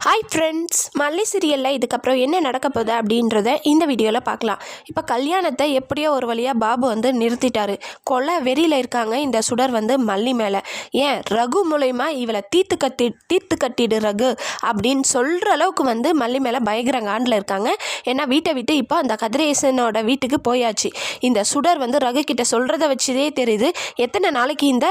Hi friends, மல்லி சீரியலில் இதுக்கப்புறம் என்ன நடக்க போகுது அப்படின்றத இந்த வீடியோவில் பார்க்கலாம். இப்போ கல்யாணத்தை எப்படியோ ஒரு வழியாக பாபு வந்து நிறுத்திட்டாரு. கொலை வெறியில் இருக்காங்க இந்த சுடர் வந்து மல்லி மேலே. ஏன் ரகு மூலயமா இவளை தீர்த்து கட்டிடு ரகு அப்படின்னு சொல்கிற அளவுக்கு வந்து மல்லி மேலே பயங்கர காண்டில் இருக்காங்க. ஏன்னா வீட்டை விட்டு இப்போ அந்த கதிரேசனோட வீட்டுக்கு போயாச்சு. இந்த சுடர் வந்து ரகு கிட்ட சொல்கிறத வச்சதே தெரியுது எத்தனை நாளைக்கு இந்த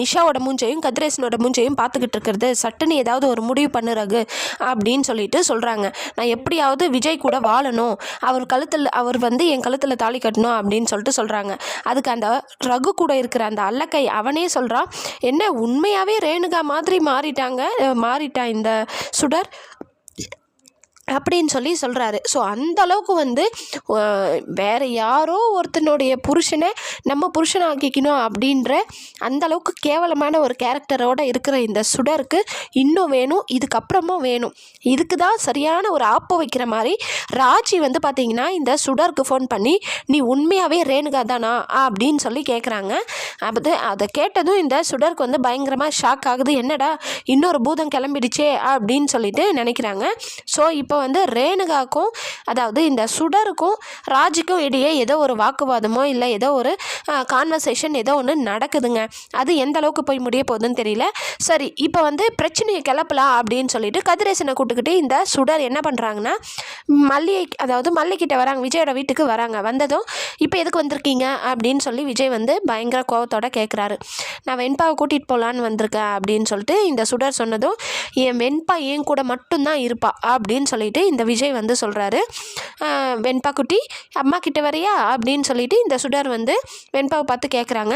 நிஷாவோட மூஞ்சையும் கதிரேசனோட மூஞ்சையும் பார்த்துக்கிட்டு இருக்கிறது. சட்டுன்னு ஏதாவது ஒரு முடிவு பண்ணு ரகு அப்படின்னு சொல்லிட்டு சொல்கிறாங்க. நான் எப்படியாவது விஜய் கூட வாழணும், அவர் வந்து என் கழுத்தில் தாலி கட்டணும் அப்படின்னு சொல்லிட்டு சொல்கிறாங்க. அதுக்கு அந்த ரகு கூட இருக்கிற அந்த அல்லக்கை அவனே சொல்கிறான், என்ன உண்மையாகவே ரேணுகா மாதிரி மாறிட்டான் இந்த சுடர் அப்படின்னு சொல்கிறாரு. ஸோ அந்தளவுக்கு வந்து வேறு யாரோ ஒருத்தனுடைய புருஷனை நம்ம புருஷனாக்கிக்கணும் அப்படின்ற அந்தளவுக்கு கேவலமான ஒரு கேரக்டரோடு இருக்கிற இந்த சுடருக்கு இன்னும் வேணும், இதுக்கப்புறமும் வேணும். இதுக்கு தான் சரியான ஒரு ஆப்போ வைக்கிற மாதிரி ராஜி வந்து பார்த்திங்கன்னா இந்த சுடருக்கு ஃபோன் பண்ணி நீ உண்மையாகவே ரேணுகா தானா அப்படின்னு கேட்குறாங்க. அதை கேட்டதும் இந்த சுடருக்கு வந்து பயங்கரமாக ஷாக் ஆகுது. என்னடா இன்னொரு பூதம் கிளம்பிடுச்சே அப்படின்னு சொல்லிட்டு நினைக்கிறாங்க. ஸோ இப்போ வந்து ரேணுகாக்கும் அதாவது இந்த சுடருக்கும் ராஜிக்கும் இடையே ஏதோ ஒரு வாக்குவாதமோ இல்லை ஏதோ ஒரு கான்வர்சேஷன் ஏதோ ஒன்று நடக்குதுங்க. அது எந்த அளவுக்கு போய் முடிய போகுதுன்னு தெரியல. சரி, இப்போ வந்து பிரச்சனையை கிளப்பலாம் அப்படின்னு சொல்லிட்டு கதிரேசனை கூட்டுக்கிட்டு இந்த சுடர் என்ன பண்ணுறாங்கன்னா மல்லிக்கிட்ட வராங்க, விஜயோட வீட்டுக்கு வராங்க. வந்ததும் இப்போ எதுக்கு வந்திருக்கீங்க அப்படின்னு சொல்லி விஜய் வந்து பயங்கர கோவத்தோட கேட்குறாரு. நான் வெண்பாவை கூட்டிகிட்டு போகலான்னு வந்திருக்கேன் அப்படின்னு சொல்லிட்டு இந்த சுடர் சொன்னதும் என் வெண்பா என் கூட மட்டும்தான் இருப்பா அப்படின்னு சொல்லிட்டு இந்த விஜய் வந்து சொல்கிறாரு. வெண்பா குட்டி அம்மா கிட்ட வரையா அப்படின்னு சொல்லிட்டு இந்த சுடர் வந்து வெண்பாவை பார்த்து கேட்குறாங்க.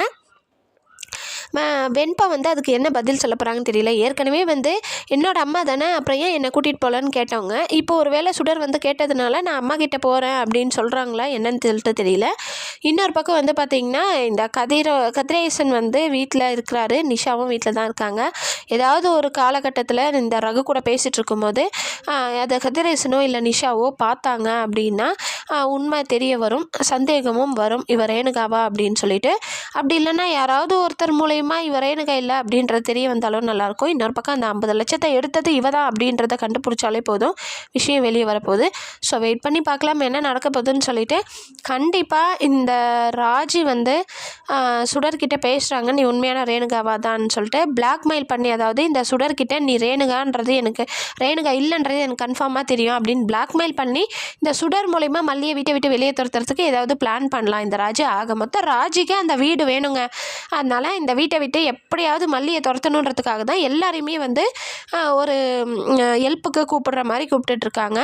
வெண்பா வந்து அதுக்கு என்ன பதில் சொல்ல போகிறாங்கன்னு தெரியல. ஏற்கனவே வந்து என்னோடய அம்மா தானே, அப்புறம் ஏன் என்னை கூட்டிகிட்டு போகலான்னு கேட்டவங்க இப்போ ஒரு வேளை சுடர் வந்து கேட்டதுனால நான் அம்மா கிட்டே போகிறேன் அப்படின்னு சொல்கிறாங்களா என்னன்னு சொல்லிட்டு தெரியல. இன்னொரு பக்கம் வந்து பார்த்திங்கன்னா இந்த கதிரேசன் வந்து வீட்டில் இருக்கிறாரு, நிஷாவும் வீட்டில் தான் இருக்காங்க. ஏதாவது ஒரு காலகட்டத்தில் இந்த ரகு கூட பேசிகிட்டு இருக்கும்போது அதை கதிரேசனோ இல்லை நிஷாவோ பார்த்தாங்க அப்படின்னா உண்மை தெரிய வரும், சந்தேகமும் வரும் இவர் ரேணுகாவா அப்படின்னு சொல்லிட்டு. அப்படி இல்லைன்னா யாராவது ஒருத்தர் மூலயமா இவர் ரேணுகா இல்லை அப்படின்றது தெரிய வந்தாலும் நல்லாயிருக்கும். இன்னொரு பக்கம் அந்த 50 லட்சத்தை எடுத்தது இவ தான் அப்படின்றத கண்டுபிடிச்சாலே போதும், விஷயம் வெளியே வரப்போகுது. ஸோ வெயிட் பண்ணி பார்க்கலாம் என்ன நடக்க போகுதுன்னு சொல்லிட்டு. கண்டிப்பாக இந்த ராஜி வந்து சுடர்கிட்ட பேசுகிறாங்க, நீ உண்மையான ரேணுகாவா தான் சொல்லிட்டு பிளாக்மெயில் பண்ணி, அதாவது இந்த சுடர்கிட்ட நீ ரேணுகான்றது எனக்கு ரேணுகா இல்லைன்றது எனக்கு கன்ஃபார்மாக தெரியும் அப்படின்னு பிளாக்மெயில் பண்ணி இந்த சுடர் மூலயமா மல்லியை வீட்டை விட்டு வெளியே துரத்துறதுக்கு ஏதாவது பிளான் பண்ணலாம் இந்த ராஜி. ஆக மொத்தம் ராஜிக்கு அந்த வீடு வேணுங்க. அதனால் இந்த வீட்டை விட்டு எப்படியாவது மல்லியை துரத்தணுன்றதுக்காக தான் எல்லாரையுமே வந்து ஒரு ஹெல்ப்புக்கு கூப்பிடுற மாதிரி கூப்பிட்டுட்ருக்காங்க.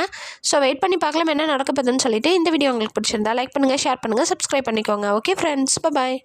ஸோ வெயிட் பண்ணி பார்க்கலாம் என்ன நடக்க போகுதுன்னு சொல்லிட்டு. இந்த வீடியோ உங்களுக்கு பிடிச்சிருந்தா லைக் பண்ணுங்கள், ஷேர் பண்ணுங்கள், சப்ஸ்கிரைப் பண்ணிக்கோங்க. ஓகே ஃப்ரெண்ட்ஸ், பாய்.